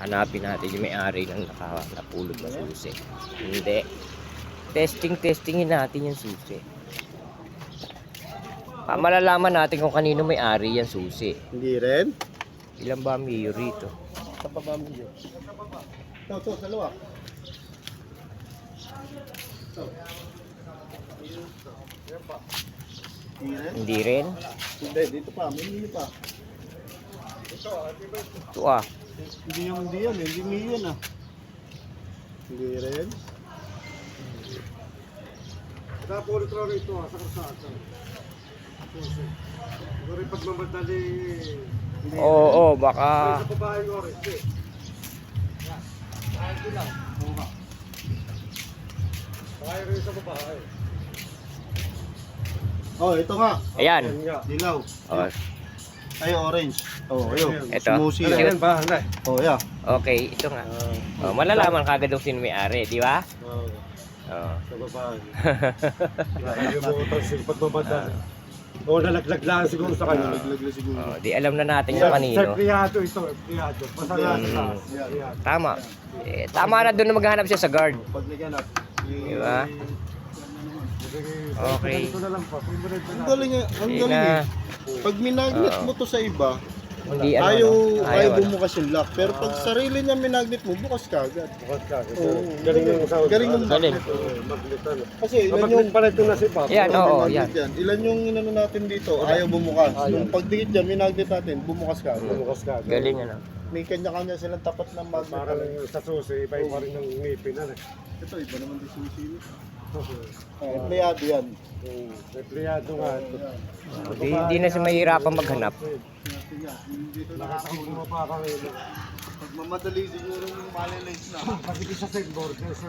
Hanapin natin yung may-ari ng napulot na susi. Hindi. Testingin natin yung susi. Malalaman natin kung kanino may-ari yung susi. Hindi rin? Ilan ba miyo rito? Sa baba mo yun. Ito, dalawa. Hindi rin? Hindi, dito pa. May mili pa. Ito ah. Hindi yan. Hindi mili yan ah. Hindi rin. Napulot raw ito sa karsada. Ito rin pagmamadali. Oo, baka... Sa babae ko rin. Ito lang. Babae rin sa babae. Oh, ito nga. Ayan. Dilaw. Oh, Ay, orange. Oh, ayun. Ito. Sumusi Ano yan. yan ba? Ano? Oh, yeah. okay, ito nga. Malalaman kagad kung sino may-ari, di ba? Oo. Oo. Sa babae. Nakalimutan sila pagmamadali. O nalaglag lang siguro sa kanya. Nalaglag na siguro. Di alam na natin kung Sa kanino. priyado ito. Priyado. Masarado sa priyado. Tama. Tama na doon na maghanap siya sa guard. Pag naganap. Di ba? Okay. Ito na lang pa. Ang galing nga. Ang Hindi galing na. eh. Pag minagnet mo to sa iba, Hindi ayaw ano. bumukas yung lock. Pero pag sarili niya minagnet mo, bukas ka agad. Bukas ka. Oo. Galing yung sa Galing yung Galing. Magnetan. Kasi ilan yung Magnet pala ito na si Pop. Yan, oo, minagnet yan. yan. Ilan yung inano natin dito, ayaw bumukas. Nung pagdikit dyan, minagnet natin, bumukas ka agad. Bukas ka. Galing ano. May kanya-kanya silang tapat ng magnet. Parang sa susi, iba-iba rin ng ngipin. Ito, iba naman din sumisili. Empleyado yan. Empleyado nga. Hindi na siya mahirapan maghanap. Dito Nakakasama pa kami. pag mamadali siguro yung malilight na. Pati sa sideboard, sa